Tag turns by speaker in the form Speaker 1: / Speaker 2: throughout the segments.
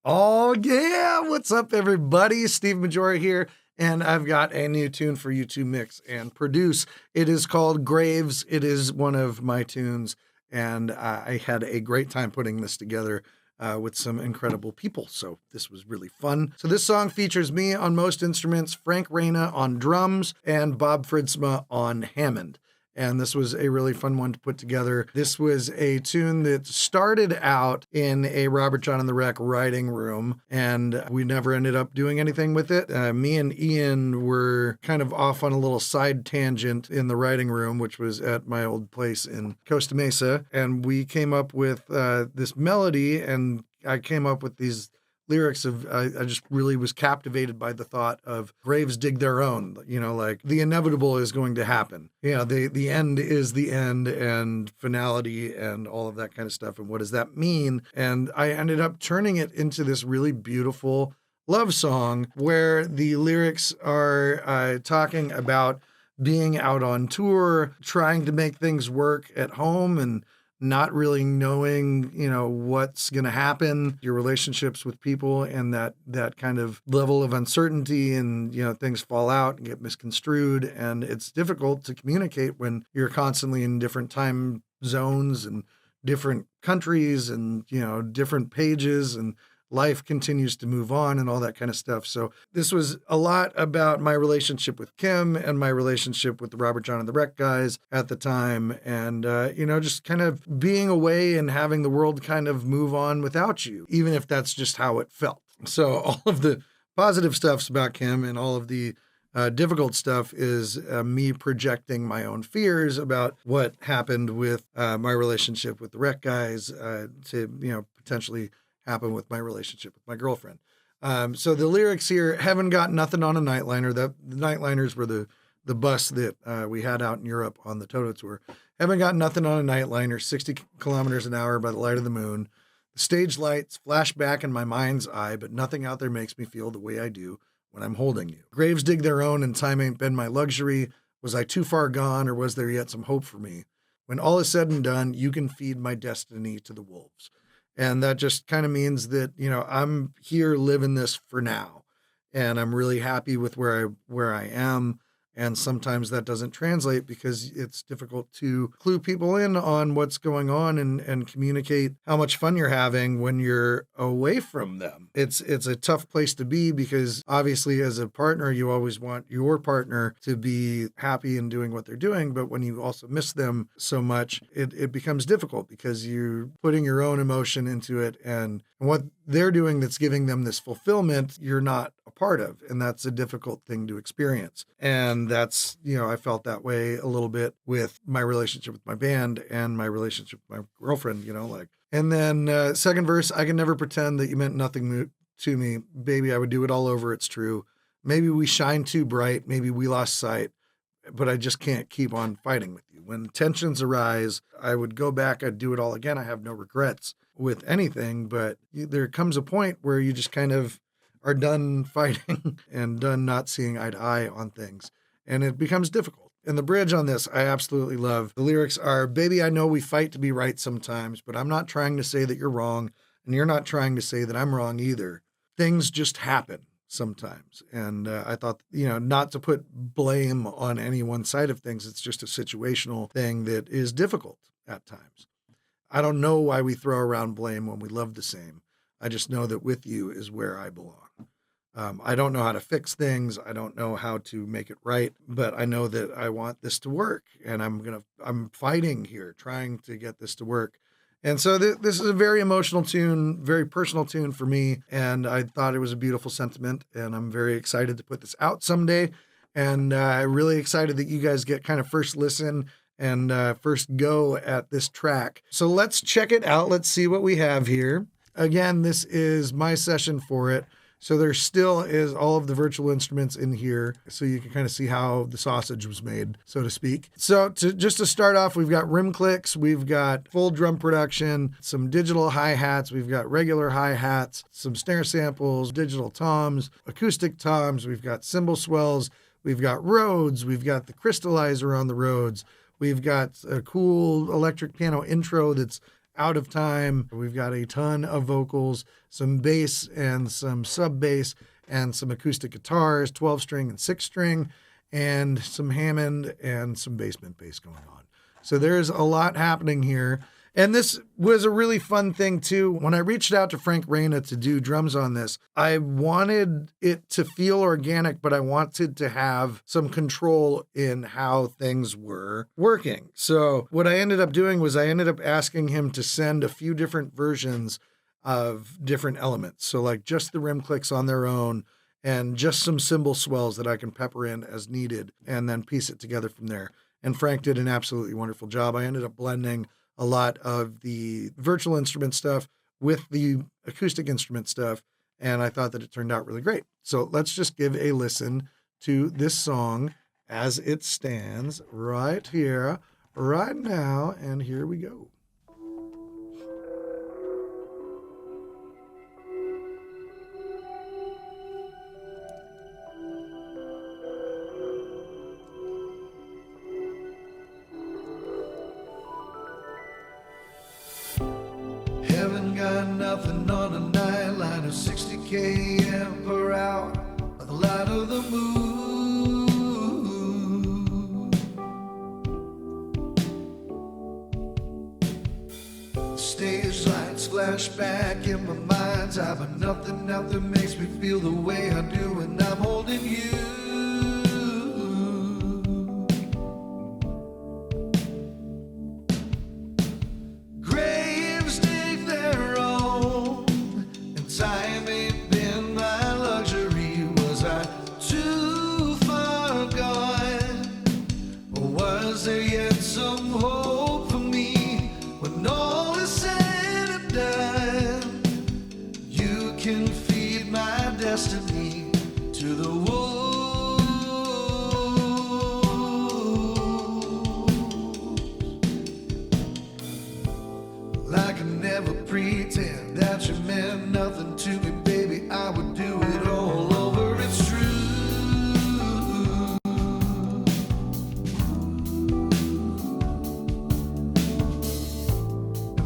Speaker 1: Oh, yeah. What's up, everybody? Steve Majora here, and I've got a new tune for you to mix and produce. It is called Graves. It is one of my tunes, and I had a great time putting this together with some incredible people. So this was really fun. So this song features me on most instruments, Frank Reyna on drums, and Bob Fritzma on Hammond. And this was a really fun one to put together. This was a tune that started out in a Robert John and the Wreck writing room, and we never ended up doing anything with it. Me and Ian were kind of off on a little side tangent in the writing room, which was at my old place in Costa Mesa, and we came up with this melody, and I came up with these lyrics of I just really was captivated by the thought of graves dig their own, like the inevitable is going to happen. The end is the end, and finality and all of that kind of stuff. And what does that mean? And I ended up turning it into this really beautiful love song where the lyrics are talking about being out on tour, trying to make things work at home, and not really knowing, what's going to happen, your relationships with people, and that kind of level of uncertainty, and, things fall out and get misconstrued. And it's difficult to communicate when you're constantly in different time zones and different countries and, different pages, and life continues to move on and all that kind of stuff. So this was a lot about my relationship with Kim and my relationship with the Robert John and the Wreck guys at the time. And, just kind of being away and having the world kind of move on without you, even if that's just how it felt. So all of the positive stuff's about Kim, and all of the difficult stuff is me projecting my own fears about what happened with my relationship with the Wreck guys to, potentially happen with my relationship with my girlfriend. So the lyrics here, haven't got nothing on a nightliner. The nightliners were the bus that we had out in Europe on the Toto tour. Haven't got nothing on a nightliner, 60 kilometers an hour by the light of the moon. The stage lights flash back in my mind's eye, but nothing out there makes me feel the way I do when I'm holding you. Graves dig their own, and time ain't been my luxury. Was I too far gone, or was there yet some hope for me? When all is said and done, you can feed my destiny to the wolves. And that just kind of means that, I'm here living this for now, and I'm really happy with where I am. And sometimes that doesn't translate because it's difficult to clue people in on what's going on and communicate how much fun you're having when you're away from them. It's a tough place to be because obviously as a partner, you always want your partner to be happy and doing what they're doing. But when you also miss them so much, it becomes difficult because you're putting your own emotion into it, and what they're doing that's giving them this fulfillment, you're not a part of. And that's a difficult thing to experience. And that's, I felt that way a little bit with my relationship with my band and my relationship with my girlfriend, and then second verse, I can never pretend that you meant nothing to me. Baby, I would do it all over. It's true. Maybe we shine too bright. Maybe we lost sight, but I just can't keep on fighting with you. When tensions arise, I would go back. I'd do it all again. I have no regrets with anything, but there comes a point where you just kind of are done fighting and done not seeing eye to eye on things. And it becomes difficult. And the bridge on this, I absolutely love. The lyrics are, baby, I know we fight to be right sometimes, but I'm not trying to say that you're wrong, and you're not trying to say that I'm wrong either. Things just happen sometimes. And I thought, not to put blame on any one side of things. It's just a situational thing that is difficult at times. I don't know why we throw around blame when we love the same. I just know that with you is where I belong. I don't know how to fix things. I don't know how to make it right, but I know that I want this to work, and I'm fighting here, trying to get this to work. And so this is a very emotional tune, very personal tune for me, and I thought it was a beautiful sentiment, and I'm very excited to put this out someday, and I'm really excited that you guys get kind of first listen and first go at this track. So let's check it out. Let's see what we have here. Again, this is my session for it. So there still is all of the virtual instruments in here, so you can kind of see how the sausage was made, so to speak. So just to start off, we've got rim clicks, we've got full drum production, some digital hi-hats, we've got regular hi-hats, some snare samples, digital toms, acoustic toms, we've got cymbal swells, we've got Rhodes, we've got the crystallizer on the Rhodes, we've got a cool electric piano intro that's Out of Time. We've got a ton of vocals, some bass and some sub bass, and some acoustic guitars, 12-string and 6-string, and some Hammond and some basement bass going on. So there's a lot happening here. And this was a really fun thing too. When I reached out to Frank Reina to do drums on this, I wanted it to feel organic, but I wanted to have some control in how things were working. So what I ended up doing was I ended up asking him to send a few different versions of different elements. So like just the rim clicks on their own and just some cymbal swells that I can pepper in as needed and then piece it together from there. And Frank did an absolutely wonderful job. I ended up blending a lot of the virtual instrument stuff with the acoustic instrument stuff, and I thought that it turned out really great. So let's just give a listen to this song as it stands right here, right now, and here we go.
Speaker 2: Got nothing on a night line of 60 km per hour by the light of the moon. The stage lights flash back in my mind's eye, but nothing makes me feel the way I do when I'm holding you. Destiny to the wolves. Like I never pretend that you meant nothing to me, baby. I would do it all over. It's true.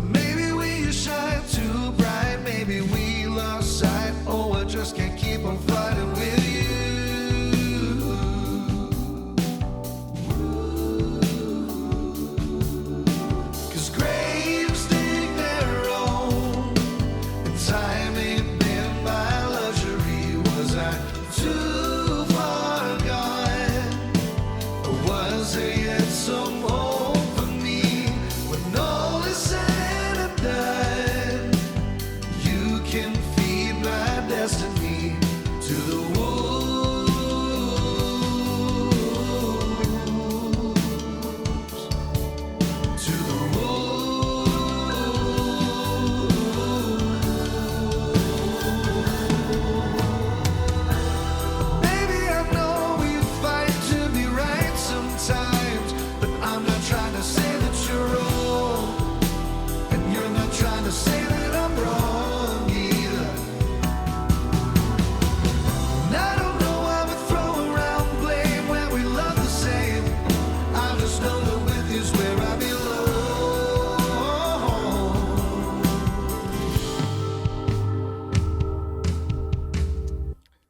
Speaker 2: Maybe we shine too bright, maybe we lost sight. Oh, I just can't keep on fighting with you. 'Cause graves dig their own, and time ain't been my luxury. Was I too far gone, or was there yet some hope for me? When all is said and done, you can feed my destiny to the wolves. To the wolves. Baby, I know we fight to be right sometimes, but I'm not trying to say that you're wrong, and you're not trying to say that I'm wrong either. And I don't know why we throw around blame when we love the same. I just know that with you's where I belong.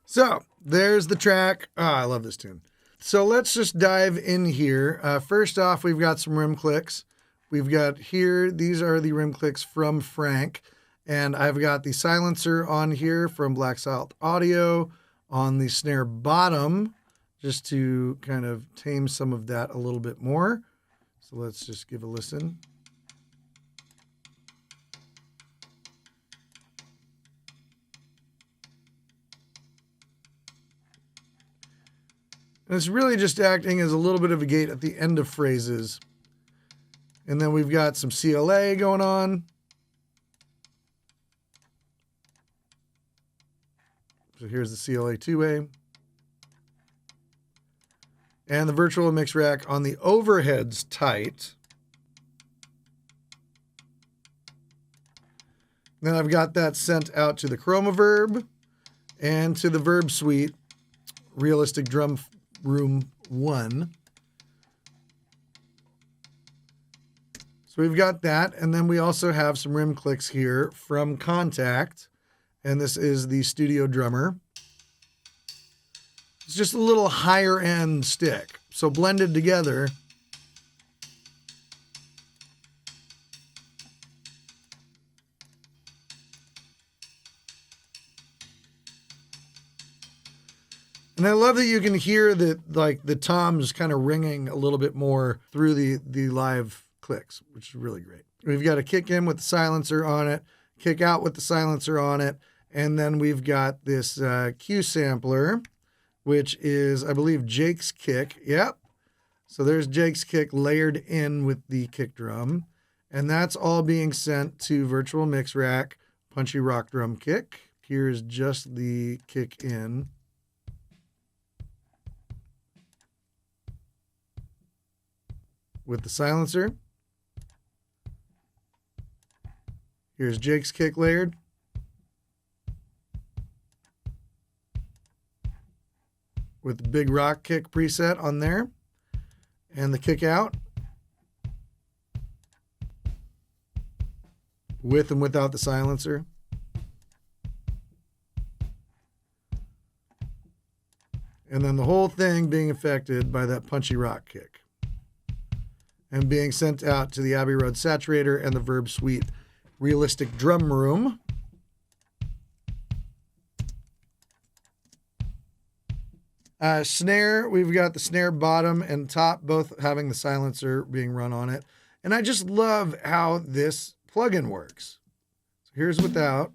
Speaker 1: So there's the track. I love this tune. So let's just dive in here. First off, we've got some rim clicks. We've got here, these are the rim clicks from Frank. And I've got the silencer on here from Black Salt Audio on the snare bottom, just to kind of tame some of that a little bit more. So let's just give a listen. And it's really just acting as a little bit of a gate at the end of phrases. And then we've got some CLA going on. So here's the CLA 2A. And the virtual mix rack on the overhead's tight. Then I've got that sent out to the Chromaverb and to the Verb Suite Realistic Drum Room 1. So So we've got that. And then we also have some rim clicks here from Contact. And this is the Studio Drummer. It's just a little higher end stick. So blended together, and I love that you can hear that, like, the toms kind of ringing a little bit more through the live clicks, which is really great. We've got a kick in with the silencer on it, kick out with the silencer on it, and then we've got this Q sampler, which is, I believe, Jake's kick. Yep. So there's Jake's kick layered in with the kick drum, and that's all being sent to Virtual Mix Rack, Punchy Rock Drum Kick. Here's just the kick in. With the silencer. Here's Jake's kick layered. With the big rock kick preset on there. And the kick out. With and without the silencer. And then the whole thing being affected by that punchy rock kick. And being sent out to the Abbey Road Saturator and the Verb Suite Realistic Drum Room. Snare, we've got the snare bottom and top both having the silencer being run on it. And I just love how this plugin works. So here's without.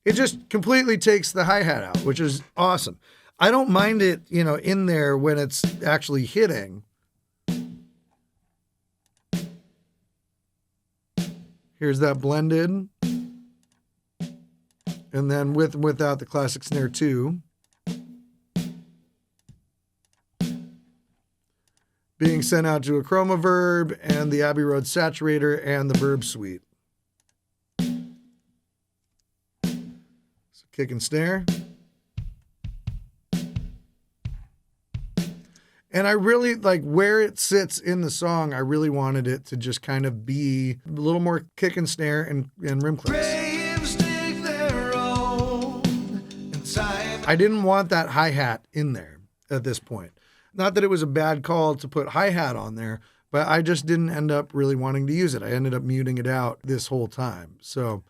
Speaker 1: It just completely takes the hi-hat out, which is awesome. I don't mind it, in there when it's actually hitting. Here's that blended. And then with and without the classic snare 2. Being sent out to a Chroma Verb and the Abbey Road Saturator and the Verb Suite. Kick and snare. And I really like where it sits in the song. I really wanted it to just kind of be a little more kick and snare and rim clicks. I didn't want that hi-hat in there at this point. Not that it was a bad call to put hi-hat on there, but I just didn't end up really wanting to use it. I ended up muting it out this whole time. So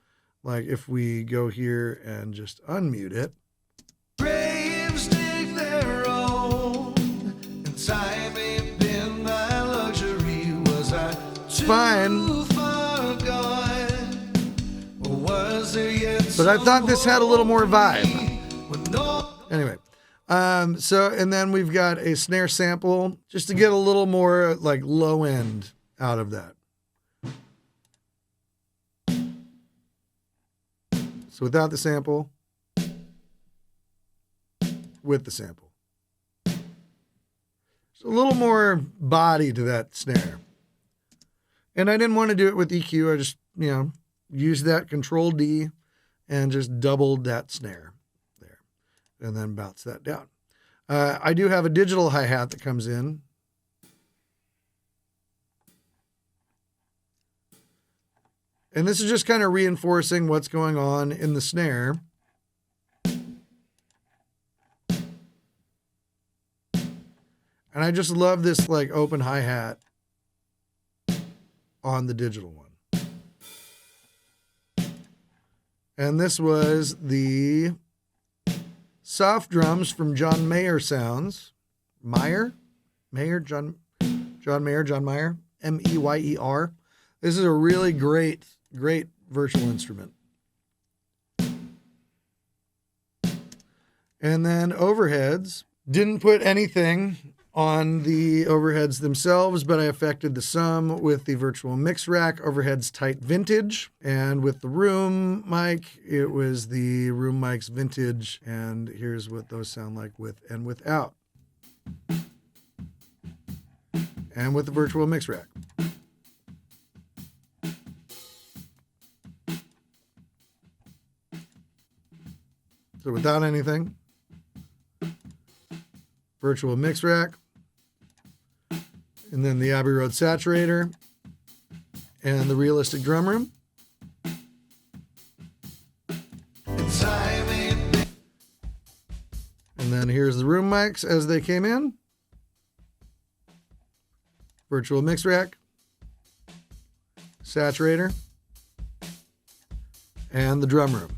Speaker 1: like if we go here and just unmute it.
Speaker 2: Braves dig their own, and time ain't been my luxury. Was I too
Speaker 1: fine.
Speaker 2: far gone? Or was there yet
Speaker 1: But I thought this had a little more vibe.
Speaker 2: no
Speaker 1: Anyway, so and then we've got a snare sample just to get a little more like low end out of that. So without the sample, with the sample. There's a little more body to that snare. And I didn't want to do it with EQ. I just, used that Control D and just doubled that snare there. And then bounce that down. I do have a digital hi-hat that comes in. And this is just kind of reinforcing what's going on in the snare. And I just love this like open hi-hat on the digital one. And this was the soft drums from John Mayer Sounds. John Mayer, Meyer. This is a really great virtual instrument. And then overheads. Didn't put anything on the overheads themselves, but I affected the sum with the Virtual Mix Rack Overheads Tight Vintage. And with the room mic, it was the room mic's Vintage. And here's what those sound like with and without. And with the Virtual Mix Rack. So without anything, virtual mix rack, and then the Abbey Road Saturator, and the realistic drum room. And then here's the room mics as they came in. Virtual mix rack, saturator, and the drum room.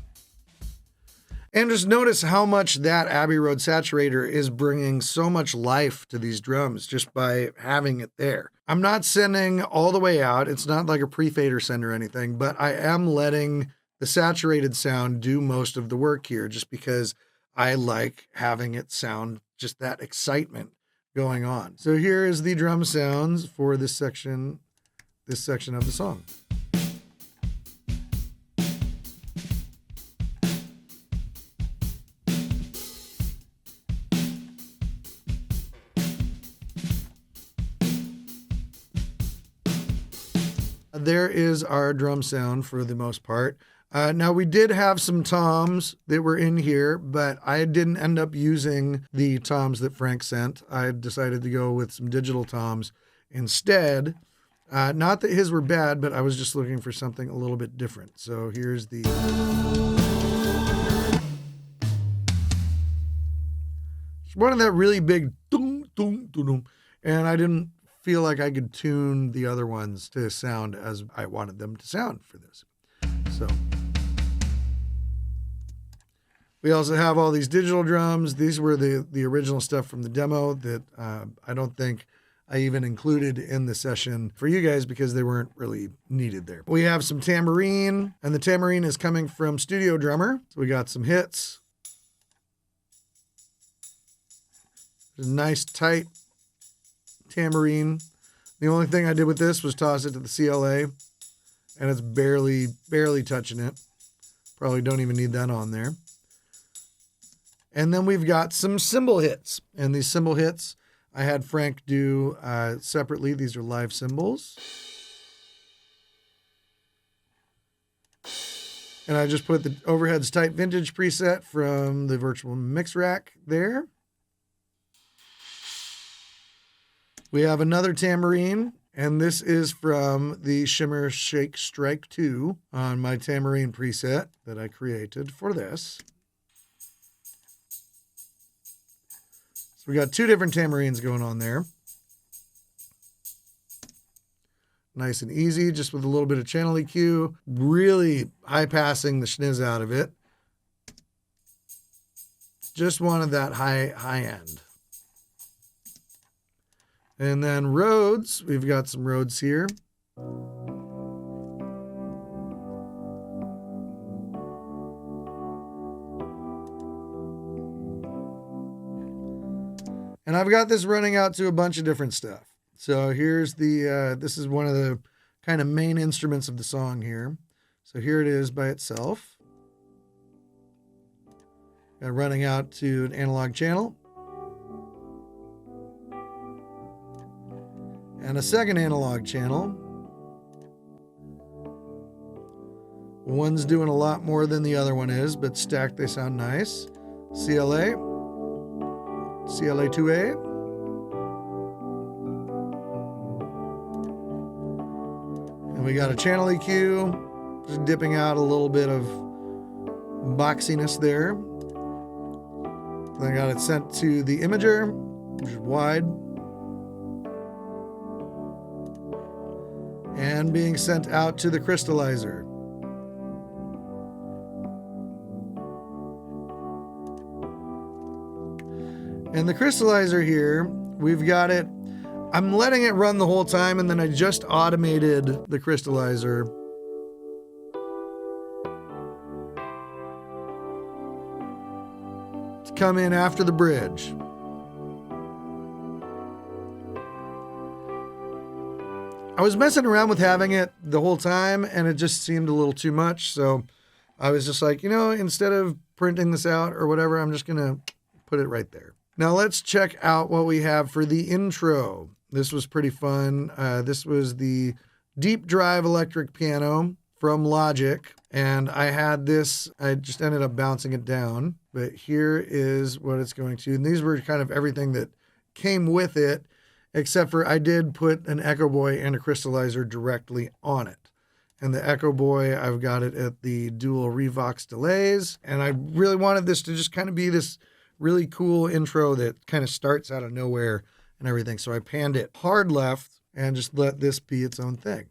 Speaker 1: And just notice how much that Abbey Road Saturator is bringing so much life to these drums just by having it there. I'm not sending all the way out. It's not like a pre-fader send or anything, but I am letting the saturated sound do most of the work here just because I like having it sound just that excitement going on. So here is the drum sounds for this section of the song. There is our drum sound for the most part. Now, we did have some toms that were in here, but I didn't end up using the toms that Frank sent. I decided to go with some digital toms instead. Not that his were bad, but I was just looking for something a little bit different. So here's the... one of that really big dum, dum, dum, dum, and I didn't feel like I could tune the other ones to sound as I wanted them to sound for this. So we also have all these digital drums. These were the original stuff from the demo that I don't think I even included in the session for you guys because they weren't really needed there. We have some tambourine, and the tambourine is coming from Studio Drummer. So we got some hits. There's a nice tight tambourine. The only thing I did with this was toss it to the CLA, and it's barely touching it. Probably don't even need that on there. And then we've got some cymbal hits, and these cymbal hits I had Frank do separately. These are live cymbals. And I just put the Overheads Tight Vintage preset from the virtual mix rack there. We have another tambourine, and this is from the Shimmer Shake Strike 2 on my tambourine preset that I created for this. So we got two different tambourines going on there. Nice and easy, just with a little bit of channel EQ. Really high passing the schniz out of it. Just wanted that high end. And then Rhodes, we've got some Rhodes here. And I've got this running out to a bunch of different stuff. So here's the, this is one of the kind of main instruments of the song here. So here it is by itself. Running out to an analog channel. And a second analog channel. One's doing a lot more than the other one is, but stacked they sound nice. CLA, CLA2A. And we got a channel EQ, just dipping out a little bit of boxiness there. Then I got it sent to the imager, which is wide. And being sent out to the crystallizer. And the crystallizer here, we've got it, I'm letting it run the whole time, and then I just automated the crystallizer. To come in after the bridge. I was messing around with having it the whole time, and it just seemed a little too much. So I was just like, instead of printing this out or whatever, I'm just going to put it right there. Now let's check out what we have for the intro. This was pretty fun. This was the Deep Drive electric piano from Logic. And I had this, I just ended up bouncing it down. But here is what it's going to. And these were kind of everything that came with it, except for I did put an Echo Boy and a crystallizer directly on it. And the Echo Boy, I've got it at the dual Revox delays. And I really wanted this to just kind of be this really cool intro that kind of starts out of nowhere and everything. So I panned it hard left and just let this be its own thing.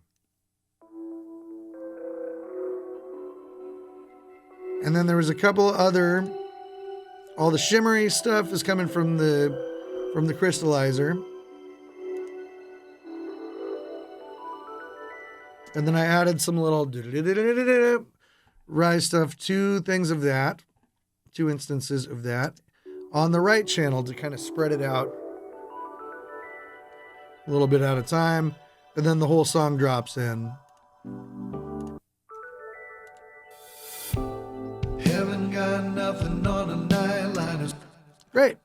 Speaker 1: And then there was a couple other, all the shimmery stuff is coming from the crystallizer. And then I added some little rise stuff, two instances of that on the right channel to kind of spread it out a little bit at a time. And then the whole song drops in.
Speaker 2: Haven't got nothing on a nightliners.
Speaker 1: Great.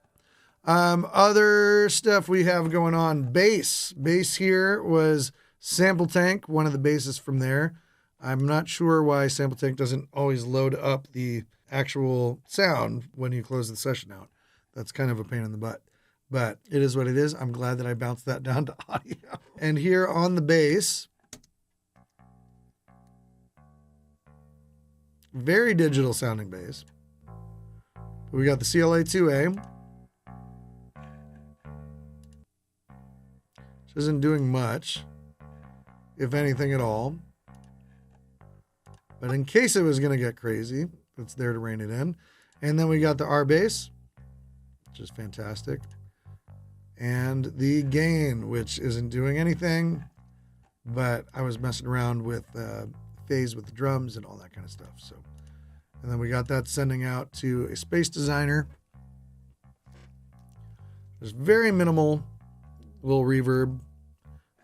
Speaker 1: Other stuff we have going on. Bass here was Sample Tank, one of the basses from there. I'm not sure why Sample Tank doesn't always load up the actual sound when you close the session out. That's kind of a pain in the butt, but it is what it is. I'm glad that I bounced that down to audio. And here on the bass, very digital sounding bass. We got the CLA-2A. Which isn't doing much, if anything at all. But in case it was going to get crazy, it's there to rein it in. And then we got the R bass, which is fantastic. And the gain, which isn't doing anything, but I was messing around with phase with the drums and all that kind of stuff. So, and then we got that sending out to a Space Designer. There's very minimal little reverb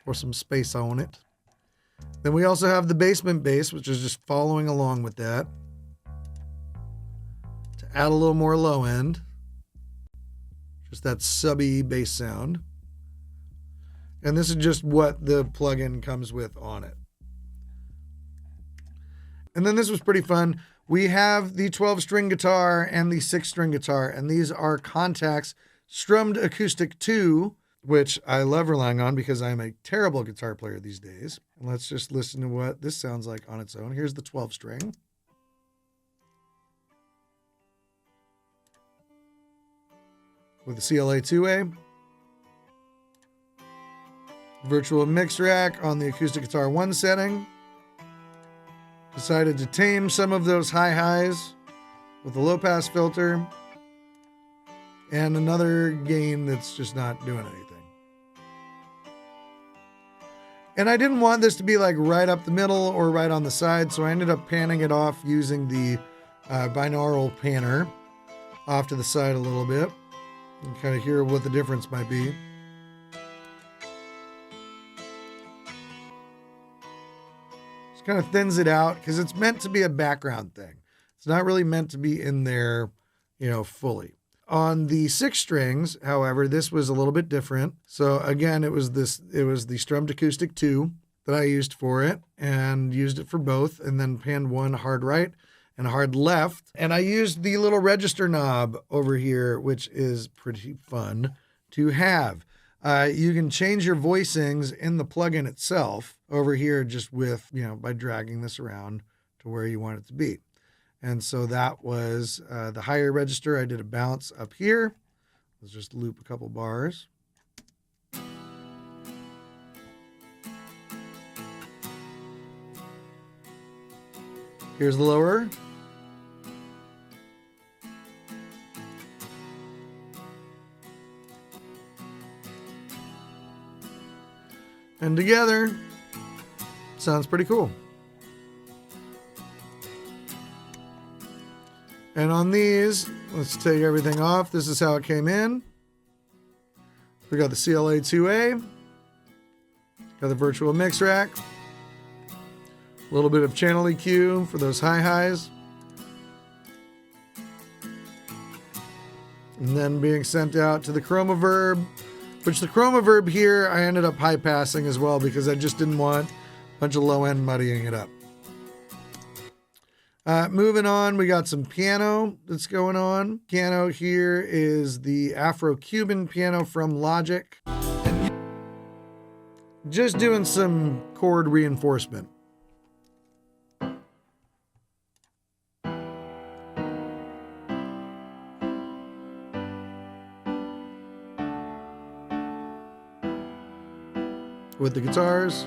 Speaker 1: or some space on it. Then we also have the basement bass, which is just following along with that to add a little more low end. Just that subby bass sound. And this is just what the plugin comes with on it. And then this was pretty fun. We have the 12-string guitar and the 6-string guitar, and these are Contact's Strummed Acoustic 2, which I love relying on because I'm a terrible guitar player these days. And let's just listen to what this sounds like on its own. Here's the 12-string. With the CLA-2A. Virtual mix rack on the acoustic guitar 1 setting. Decided to tame some of those high highs with the low pass filter. And another gain that's just not doing anything. And I didn't want this to be like right up the middle or right on the side, so I ended up panning it off using the binaural panner off to the side a little bit. And kind of hear what the difference might be. Just kind of thins it out because it's meant to be a background thing. It's not really meant to be in there, fully. On the 6 strings, however, this was a little bit different. So again, it was the Strummed Acoustic 2 that I used for it and used it for both, and then panned one hard right and a hard left. And I used the little register knob over here, which is pretty fun to have. You can change your voicings in the plugin itself over here just with, by dragging this around to where you want it to be. And so that was the higher register. I did a bounce up here. Let's just loop a couple bars. Here's the lower. And together, sounds pretty cool. And on these, let's take everything off. This is how it came in. We got the CLA-2A. Got the virtual mix rack. A little bit of channel EQ for those high highs. And then being sent out to the Chromaverb, which the Chromaverb here, I ended up high passing as well because I just didn't want a bunch of low end muddying it up. Moving on, we got some piano that's going on. Piano here is the Afro-Cuban piano from Logic. Just doing some chord reinforcement. With the guitars.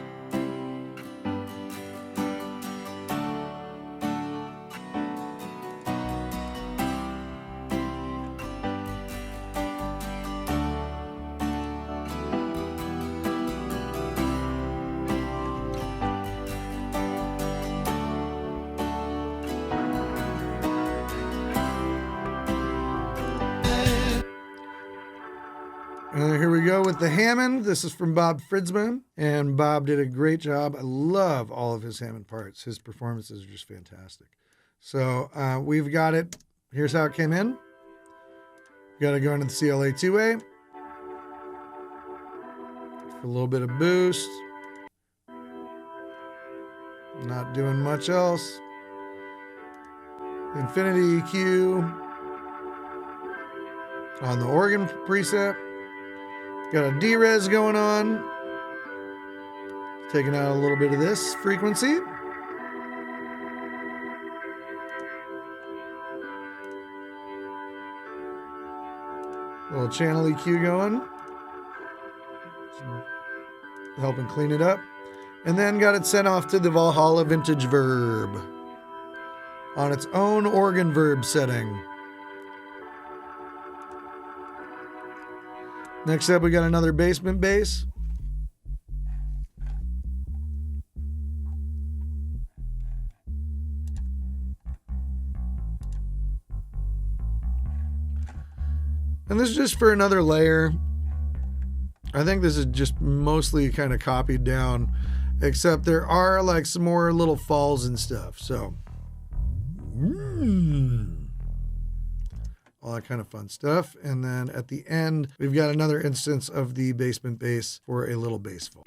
Speaker 1: Here we go with the Hammond. This is from Bob Fridsman, and Bob did a great job. I love all of his Hammond parts. His performances are just fantastic. So we've got it. Here's how it came in. Got to go into the CLA 2A. For a little bit of boost. Not doing much else. Infinity EQ on the organ preset. Got a D-Res going on. Taking out a little bit of this frequency. Little channel EQ going. Helping clean it up. And then got it sent off to the Valhalla Vintage Verb on its own organ verb setting. Next up, we got another basement bass. And this is just for another layer. I think this is just mostly kind of copied down, except there are like some more little falls and stuff. So, all that kind of fun stuff. And then at the end, we've got another instance of the basement bass for a little bass fall.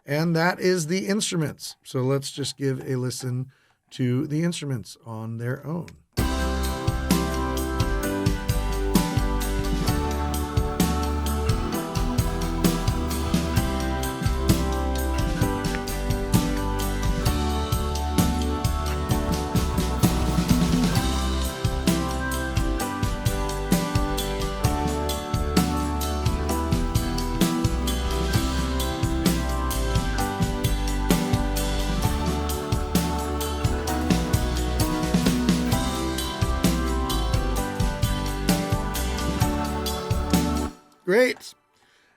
Speaker 1: And that is the instruments. So let's just give a listen to the instruments on their own. Great.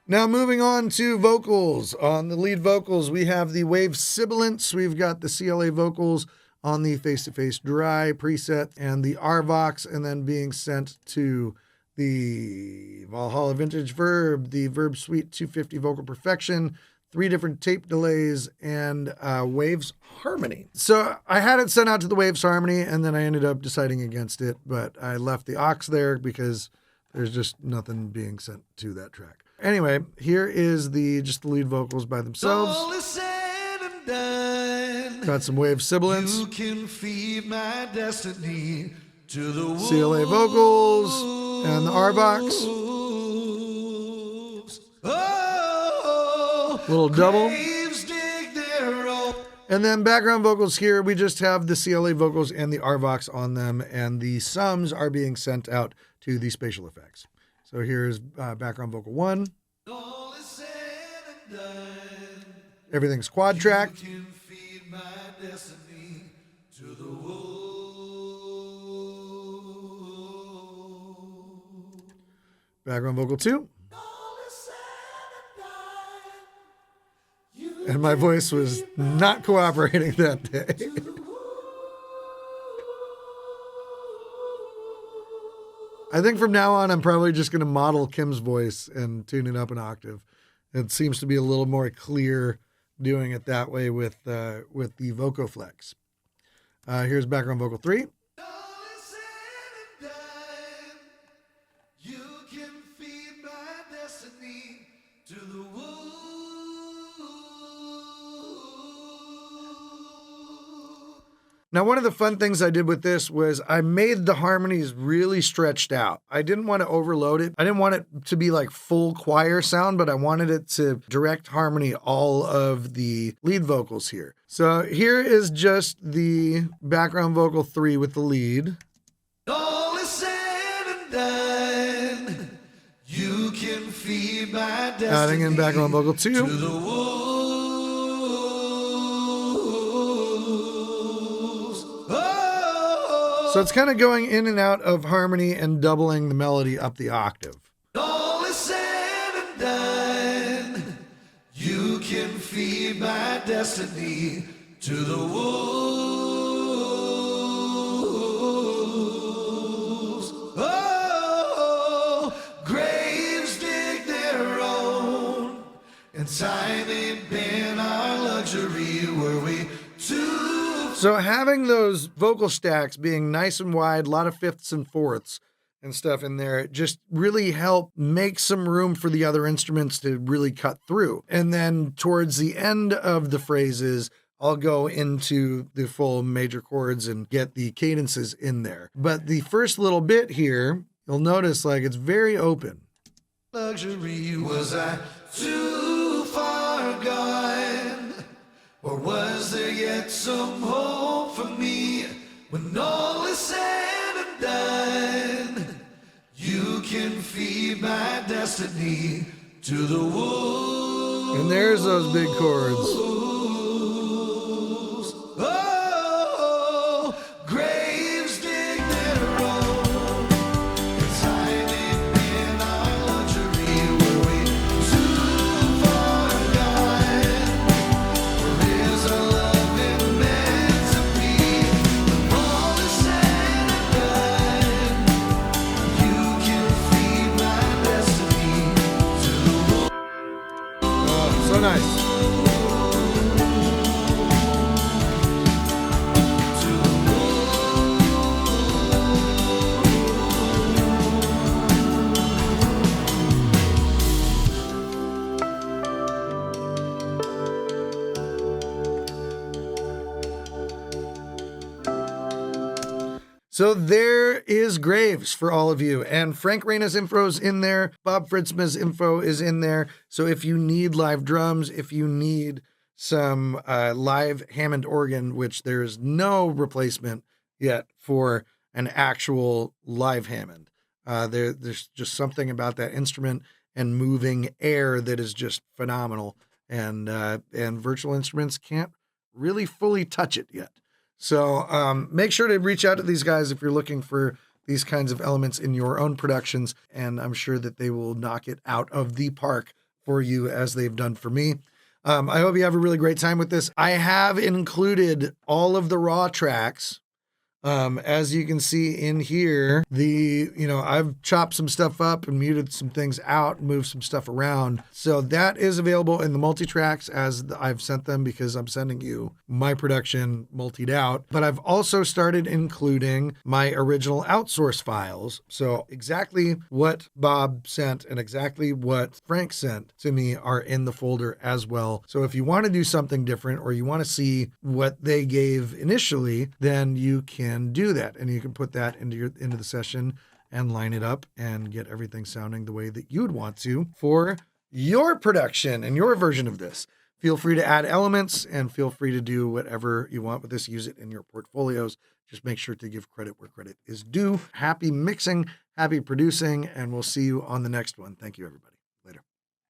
Speaker 1: Now moving on to vocals. On the lead vocals, we have the Wave Sibilance. We've got the CLA vocals on the Face-to-Face Dry preset and the RVox, and then being sent to the Valhalla Vintage Verb, the Verb Suite 250 Vocal Perfection, 3 different tape delays, and Waves Harmony. So I had it sent out to the Waves Harmony, and then I ended up deciding against it, but I left the aux there because there's just nothing being sent to that track. Anyway, here is just the lead vocals by themselves.
Speaker 2: All is said and done.
Speaker 1: Got some Wave Sibilance.
Speaker 2: You can feed my destiny to the wolves.
Speaker 1: CLA vocals and the RVox.
Speaker 2: Oh,
Speaker 1: Little double.
Speaker 2: graves dig their own.
Speaker 1: And then background vocals here, we just have the CLA vocals and the RVox on them, and the sums are being sent out to the spatial effects. So here's background vocal 1.
Speaker 2: All is said and done.
Speaker 1: Everything's quad track.
Speaker 2: You can feed my destiny to the wolves.
Speaker 1: Background vocal 2.
Speaker 2: All is said and done. You
Speaker 1: And my voice was not cooperating that day. I think from now on, I'm probably just going to model Kim's voice and tune it up an octave. It seems to be a little more clear doing it that way with the VocoFlex. Here's background vocal 3.
Speaker 2: all is said and done. You can feed my destiny to the wolves.
Speaker 1: Now, one of the fun things I did with this was I made the harmonies really stretched out. I didn't want to overload it. I didn't want it to be like full choir sound, but I wanted it to direct harmony all of the lead vocals here. So here is just the background vocal 3 with the lead.
Speaker 2: All is said and done. You can feed my destiny.
Speaker 1: Adding in background vocal 2.
Speaker 2: To the wolves. Oh,
Speaker 1: So it's kind of going in and out of harmony and doubling the melody up the octave.
Speaker 2: all is said and done. You can feed my destiny to the wolves. Oh, graves dig their own, and time ain't been our luxury. Were we too?
Speaker 1: So having those vocal stacks being nice and wide, a lot of fifths and fourths and stuff in there, just really help make some room for the other instruments to really cut through. And then towards the end of the phrases, I'll go into the full major chords and get the cadences in there. But the first little bit here, you'll notice like it's very open.
Speaker 2: Luxury, was I too far gone? Or was there yet some hope for me? When all is said and done, you can feed my destiny to the wolves.
Speaker 1: And there's those big chords.
Speaker 2: Oh, graves dig their own. It's time ain't been our luxury. Were we too far gone? Or is our loving meant to be? When all is said and done, you can feed my destiny to the wolves.
Speaker 1: Oh, so nice. So there is Graves for all of you. And Frank Reina's info is in there. Bob Fritzma's info is in there. So if you need live drums, if you need some live Hammond organ, which there's no replacement yet for an actual live Hammond. There's just something about that instrument and moving air that is just phenomenal. And virtual instruments can't really fully touch it yet. So make sure to reach out to these guys if you're looking for these kinds of elements in your own productions, and I'm sure that they will knock it out of the park for you as they've done for me. I hope you have a really great time with this. I have included all of the raw tracks. As you can see in here, I've chopped some stuff up and muted some things out, moved some stuff around. So that is available in the multi-tracks as I've sent them, because I'm sending you my production multied out. But I've also started including my original outsource files. So exactly what Bob sent and exactly what Frank sent to me are in the folder as well. So if you want to do something different or you want to see what they gave initially, then you can do that, and you can put that into the session and line it up and get everything sounding the way that you would want to for your production and your version of this. Feel free to add elements and feel free to do whatever you want with this. Use it in your portfolios. Just make sure to give credit where credit is due. Happy mixing, happy producing, and we'll see you on the next one. Thank you, everybody.